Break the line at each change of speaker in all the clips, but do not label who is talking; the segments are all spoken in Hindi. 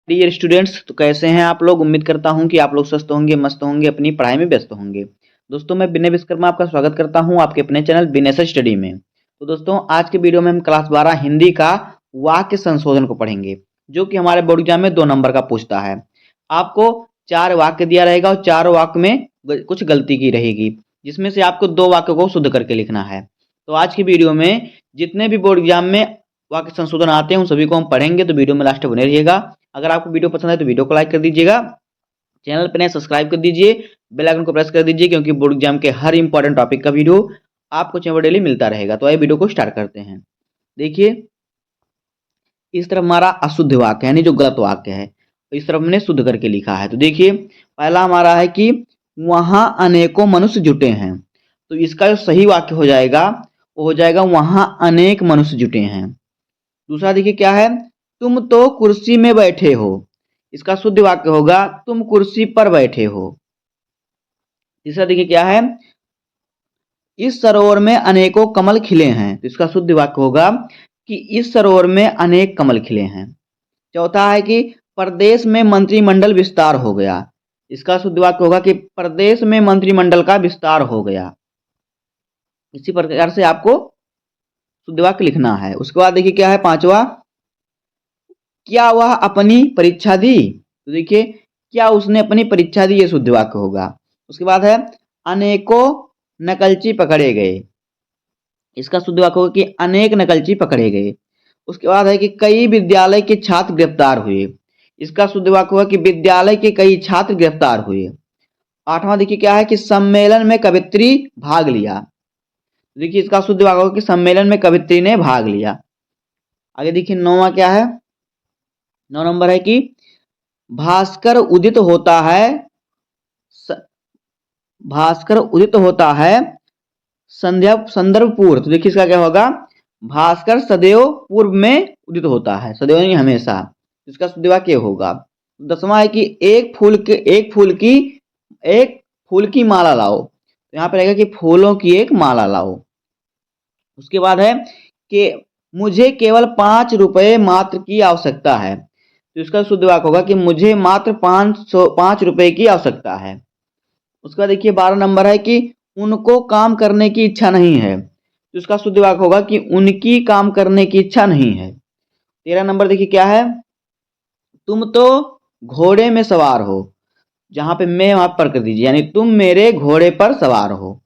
डियर स्टूडेंट्स, तो कैसे हैं आप लोग। उम्मीद करता हूं कि आप लोग स्वस्थ होंगे, मस्त होंगे, अपनी पढ़ाई में व्यस्त होंगे। दोस्तों, मैं विनय विश्वकर्मा आपका स्वागत करता हूं आपके अपने चैनल विनय स्टडी में। तो दोस्तों, आज के वीडियो में हम क्लास 12 हिंदी का वाक्य संशोधन को पढ़ेंगे, जो कि हमारे बोर्ड एग्जाम में 2 नंबर का पूछता है। आपको 4 वाक्य दिया रहेगा और 4 वाक्य में कुछ गलती की रहेगी, जिसमें से आपको 2 वाक्य को शुद्ध करके लिखना है। तो आज की वीडियो में जितने भी बोर्ड एग्जाम में वाक्य संशोधन आते हैं उन सभी को हम पढ़ेंगे, तो वीडियो में लास्ट तक बने रहिएगा। अगर आपको वीडियो पसंद है तो वीडियो को लाइक कर दीजिएगा, चैनल पर नए सब्सक्राइब कर दीजिए, बेल आइकन को प्रेस कर दीजिए, क्योंकि बोर्ड एग्जाम के हर इंपॉर्टेंट टॉपिक का वीडियो आपको चैनल पर डेली मिलता रहेगा। तो आइए वीडियो को स्टार्ट करते हैं। देखिए, इस तरफ हमारा अशुद्ध वाक्य यानी जो गलत वाक्य है, इस तरफ हमने शुद्ध करके लिखा है। तो देखिए, पहला हमारा है कि वहां अनेकों मनुष्य जुटे हैं। तो इसका जो सही वाक्य हो जाएगा वो हो जाएगा वहां अनेक मनुष्य जुटे हैं। दूसरा देखिए क्या है, तुम तो कुर्सी में बैठे हो। इसका शुद्ध वाक्य होगा तुम कुर्सी पर बैठे हो। तीसरा देखिए क्या है, इस सरोवर में अनेकों कमल खिले हैं। तो इसका शुद्ध वाक्य होगा कि इस सरोवर में अनेक कमल खिले हैं। चौथा है कि प्रदेश में मंत्रिमंडल विस्तार हो गया। इसका शुद्ध वाक्य होगा कि प्रदेश में मंत्रिमंडल का विस्तार हो गया। इसी प्रकार से आपको शुद्ध वाक्य लिखना है। उसके बाद देखिए क्या है, पांचवा, क्या वह अपनी परीक्षा दी। तो देखिए, क्या उसने अपनी परीक्षा दी, ये शुद्ध वाक्य होगा। उसके बाद है अनेकों नकलची पकड़े गए। इसका शुद्ध वाक्य होगा कि अनेक नकलची पकड़े गए। उसके बाद है कि कई विद्यालय के छात्र गिरफ्तार हुए। इसका शुद्ध वाक्य होगा कि विद्यालय के कई छात्र गिरफ्तार हुए। आठवां देखिए क्या है कि सम्मेलन में कवित्री भाग लिया। देखिए, इसका शुद्ध वाक्य होगा कि सम्मेलन में कवित्री ने भाग लिया। आगे देखिए, नौवां क्या है, 9 नंबर है कि भास्कर उदित होता है भास्कर उदित होता है संध्या संदर्भ पूर्व। तो देखिए इसका क्या होगा, भास्कर सदैव पूर्व में उदित होता है, सदैव नहीं हमेशा। इसका शुद्ध वाक्य होगा। 10वां है कि एक फूल की माला लाओ। तो यहाँ पे रहेगा कि फूलों की एक माला लाओ। उसके बाद है कि मुझे केवल 5 रुपए मात्र की आवश्यकता है। तो इसका शुद्ध वाक्य होगा कि मुझे मात्र 5 रुपए की आवश्यकता है। उसके बाद देखिए 12 नंबर है कि उनको काम करने की इच्छा नहीं है। तो इसका शुद्ध वाक्य होगा कि उनकी काम करने की इच्छा नहीं है। 13 नंबर देखिए क्या है, तुम तो घोड़े में सवार हो। जहां पे मैं वहां पर कर दीजिए, यानी तुम मेरे घोड़े पर सवार हो।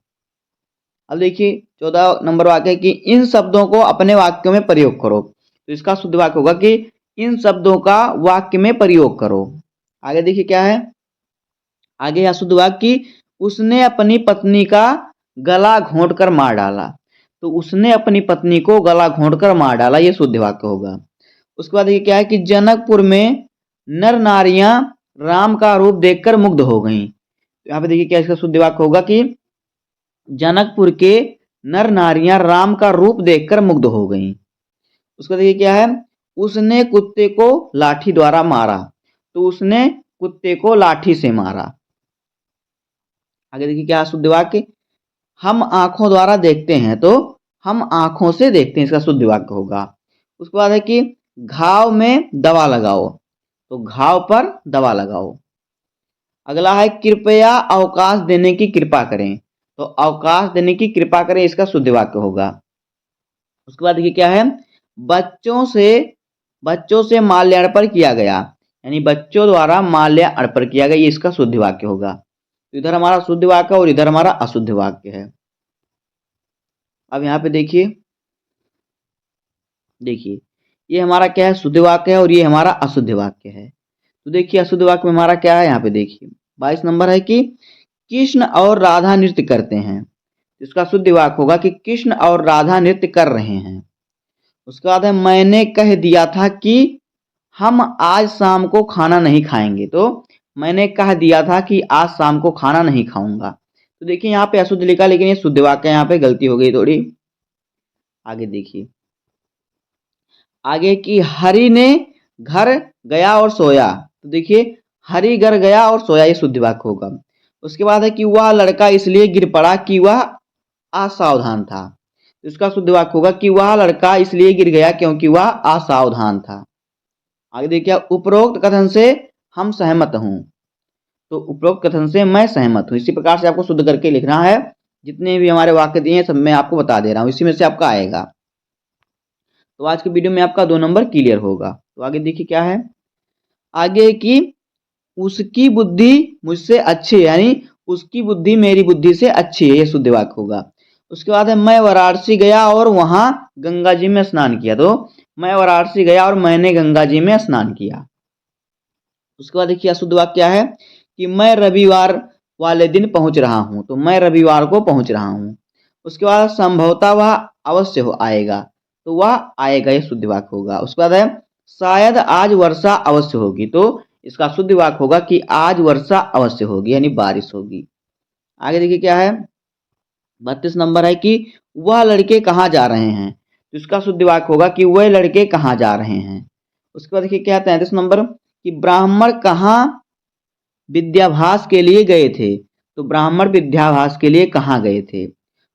अब देखिए 14 नंबर वाक्य है कि इन शब्दों को अपने वाक्यों में प्रयोग करो। तो इसका शुद्ध वाक्य होगा कि इन शब्दों का वाक्य में प्रयोग करो। आगे देखिए क्या है, आगे अशुद्ध वाक्य कि उसने अपनी पत्नी का गला घोंटकर मार डाला। तो उसने अपनी पत्नी को गला घोंटकर मार डाला, ये शुद्ध वाक्य होगा। उसके बाद देखिए क्या है कि जनकपुर में नर नारियां राम का रूप देखकर मुग्ध हो गईं। यहाँ पे देखिए क्या इसका शुद्ध वाक्य होगा कि जनकपुर के नर नारियां राम का रूप देखकर मुग्ध हो गईं। उसका देखिए क्या है, उसने कुत्ते को लाठी द्वारा मारा। तो उसने कुत्ते को लाठी से मारा। आगे देखिए क्या शुद्ध वाक्य, हम आंखों द्वारा देखते हैं। तो हम आंखों से देखते हैं, इसका शुद्ध वाक्य होगा। उसके बाद है कि घाव में दवा लगाओ। तो घाव पर दवा लगाओ। अगला है कृपया अवकाश देने की कृपा करें। तो अवकाश देने की कृपा करें, इसका शुद्ध वाक्य होगा। उसके बाद देखिए क्या है, बच्चों से माल्यार्पण किया गया, यानी बच्चों द्वारा माल्य अर्पण किया गया, ये इसका शुद्ध वाक्य होगा। तो इधर हमारा शुद्ध वाक्य और इधर हमारा अशुद्ध वाक्य है। अब यहाँ पे देखिए ये हमारा क्या है, शुद्ध वाक्य है और ये हमारा अशुद्ध वाक्य है। तो देखिए अशुद्ध वाक्य में हमारा क्या है, यहाँ पे देखिए 22 नंबर है कि कृष्ण और राधा नृत्य करते हैं। इसका शुद्ध वाक्य होगा कि कृष्ण और राधा नृत्य कर रहे हैं। उसके बाद है मैंने कह दिया था कि हम आज शाम को खाना नहीं खाएंगे। तो मैंने कह दिया था कि आज शाम को खाना नहीं खाऊंगा। तो देखिए यहाँ पे अशुद्ध लिखा, लेकिन ये शुद्ध वाक्य, यहाँ पे गलती हो गई थोड़ी। आगे देखिए, आगे कि हरि ने घर गया और सोया। तो देखिए हरि घर गया और सोया, ये शुद्ध वाक्य होगा। उसके बाद है कि वह लड़का इसलिए गिर पड़ा कि वह असावधान था। इसका शुद्ध वाक्य होगा कि वह लड़का इसलिए गिर गया क्योंकि वह असावधान था। आगे देखिए, उपरोक्त कथन से हम सहमत हूँ, तो उपरोक्त कथन से मैं सहमत हूँ। इसी प्रकार से आपको शुद्ध करके लिखना है। जितने भी हमारे वाक्य दिए हैं सब मैं आपको बता दे रहा हूँ, इसी में से आपका आएगा। तो आज के वीडियो में आपका 2 नंबर क्लियर होगा। तो आगे देखिए क्या है, आगे की उसकी बुद्धि मुझसे अच्छी है, यानी उसकी बुद्धि मेरी बुद्धि से अच्छी है, ये शुद्ध वाक्य होगा। उसके बाद है, मैं वाराणसी गया और वहां गंगा जी में स्नान किया, तो मैं वाराणसी गया और मैंने गंगा जी में स्नान किया। उसके बाद देखिए अशुद्ध वाक्य क्या है कि मैं रविवार वाले दिन पहुंच रहा हूं, तो मैं रविवार को पहुंच रहा हूं। उसके बाद संभवतः वह अवश्य हो आएगा, तो वह आएगा, ये शुद्ध वाक्य होगा। उसके बाद है, शायद आज वर्षा अवश्य होगी, तो इसका शुद्ध वाक्य होगा कि आज वर्षा अवश्य होगी, यानी बारिश होगी। आगे देखिए क्या है, 32 नंबर है कि वह लड़के कहाँ जा रहे हैं, तो इसका शुद्ध वाक्य होगा कि वह लड़के कहाँ जा रहे हैं। उसके बाद देखिए क्या है 33 नंबर, कि ब्राह्मण कहाँ विद्याभ्यास के लिए गए थे, तो ब्राह्मण विद्याभ्यास के लिए कहाँ गए थे।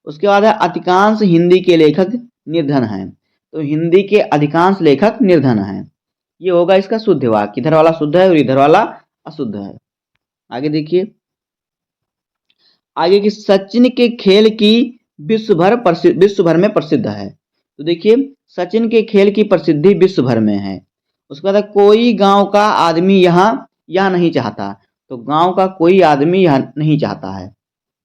उसके बाद है, अधिकांश हिंदी के लेखक निर्धन हैं, तो हिंदी के अधिकांश लेखक निर्धन हैं। ये होगा इसका शुद्ध वाक्य, इधर वाला शुद्ध है और इधर वाला अशुद्ध है। आगे देखिए, आगे की सचिन के खेल की विश्व भर में प्रसिद्ध है, तो देखिए सचिन के खेल की प्रसिद्धि विश्व भर में है। उसके बाद कोई गांव का आदमी यह नहीं चाहता, तो गांव का कोई आदमी यह नहीं चाहता है,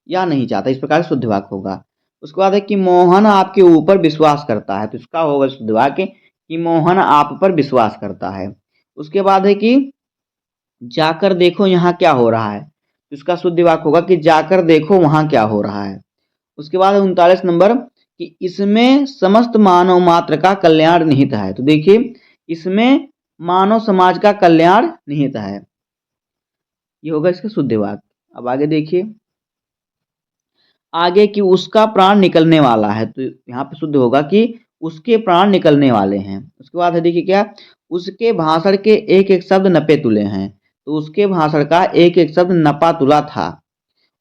या नहीं चाहता, इस प्रकार शुद्ध वाक्य होगा। उसके बाद है कि मोहन आपके ऊपर विश्वास करता है, तो इसका होगा शुद्ध वाक्य कि मोहन आप पर विश्वास करता है। उसके बाद है कि जाकर देखो यहाँ क्या हो रहा है, तो इसका शुद्ध वाक्य होगा कि जाकर देखो वहां क्या हो रहा है। उसके बाद 39 नंबर, कि इसमें समस्त मानव मात्र का कल्याण निहित है, तो देखिए इसमें मानव समाज का कल्याण निहित है, ये होगा इसका शुद्ध वाक्य। अब आगे देखिए, आगे कि उसका प्राण निकलने वाला है, तो यहाँ पे शुद्ध होगा कि उसके प्राण निकलने वाले हैं। उसके बाद है देखिए क्या, उसके भाषण के एक एक शब्द नपे तुले हैं, तो उसके भाषण का एक एक शब्द नपा तुला था।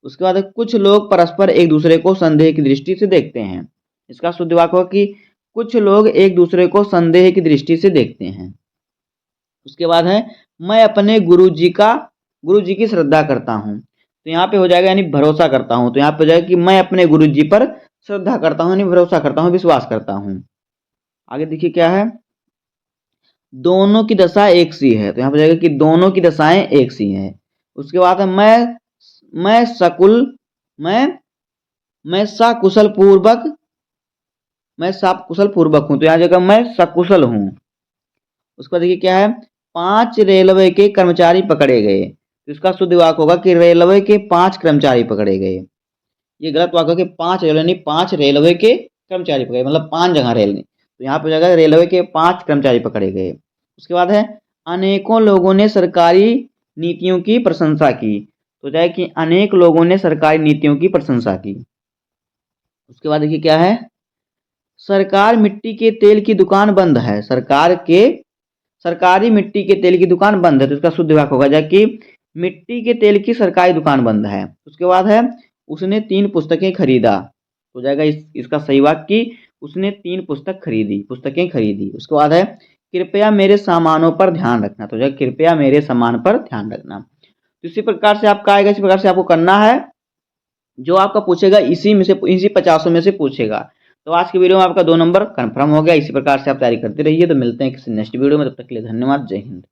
उसके बाद कुछ लोग परस्पर एक दूसरे को संदेह की दृष्टि से देखते हैं, इसका शुद्ध वाक्य होगा कि कुछ लोग एक दूसरे को संदेह की दृष्टि से देखते हैं। उसके बाद है, मैं अपने गुरु जी की श्रद्धा करता हूँ, तो यहाँ पे हो जाएगा यानी भरोसा करता हूँ, तो यहाँ पे हो जाएगा कि मैं अपने गुरु जी पर श्रद्धा करता हूँ, यानी भरोसा करता हूँ, विश्वास करता हूँ। आगे देखिए क्या है, दोनों की दशा एक सी है, तो यहाँ पे जाएगा कि दोनों की दशाएं एक सी हैं। उसके बाद है, मैं सकुल मैं सकुशल पूर्वक हूँ, तो यहाँ जगह मैं सकुशल हूँ। उसके बाद देखिए क्या है, 5 रेलवे के कर्मचारी पकड़े गए, तो इसका शुद्ध वाक्य होगा कि रेलवे के 5 कर्मचारी पकड़े गए। ये गलत वाक्य है कि 5 रेलवे नहीं, 5 रेलवे के कर्मचारी पकड़े, मतलब 5 जगह रेल नहीं, तो यहाँ पे जगह रेलवे के 5 कर्मचारी पकड़े गए। उसके बाद है, अनेकों लोगों ने सरकारी नीतियों की प्रशंसा की, तो जाए कि अनेक लोगों ने सरकारी नीतियों की प्रशंसा की। उसके बाद देखिए क्या है, सरकार मिट्टी के तेल की दुकान बंद है, सरकारी मिट्टी के तेल की दुकान बंद है, तो इसका शुद्ध वाक्य होगा जबकि मिट्टी के तेल की सरकारी दुकान बंद है। उसके बाद है, उसने 3 पुस्तकें खरीदा, हो जाएगा इसका सही वाक्य कि उसने 3 पुस्तकें खरीदी। उसके बाद है, कृपया मेरे सामानों पर ध्यान रखना, तो जाएगा कृपया मेरे सामान पर ध्यान रखना। तो इसी प्रकार से आपका आएगा, इसी प्रकार से आपको करना है, जो आपका पूछेगा इसी 50 में से पूछेगा। तो आज की वीडियो में आपका 2 नंबर कंफर्म हो गया। इसी प्रकार से आप तैयारी करते रहिए। तो मिलते हैं किसी नेक्स्ट वीडियो में, तब तक के लिए धन्यवाद, जय हिंद।